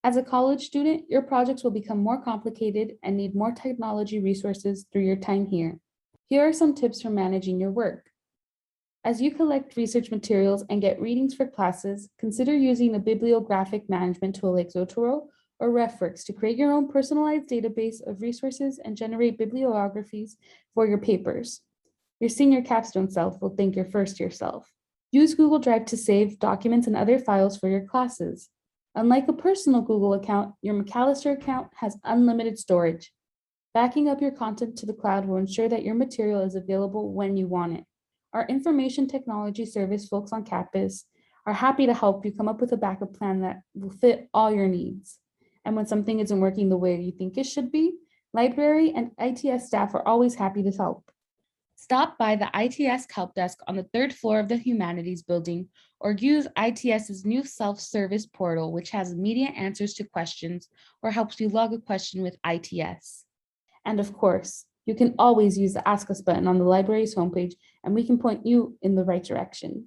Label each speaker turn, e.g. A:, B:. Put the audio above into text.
A: As a college student, your projects will become more complicated and need more technology resources through your time here. Here are some tips for managing your work. As you collect research materials and get readings for classes, consider using a bibliographic management tool like Zotero or RefWorks to create your own personalized database of resources and generate bibliographies for your papers. Your senior capstone self will thank your first year self. Use Google Drive to save documents and other files for your classes. Unlike a personal Google account, your Macalester account has unlimited storage. Backing up your content to the cloud will ensure that your material is available when you want it. Our information technology service folks on campus are happy to help you come up with a backup plan that will fit all your needs. And when something isn't working the way you think it should be, library and ITS staff are always happy to help. Stop by the ITS help desk on the third floor of the Humanities building or use ITS's new self-service portal, which has immediate answers to questions or helps you log a question with ITS. And of course, you can always use the Ask Us button on the library's homepage, and we can point you in the right direction.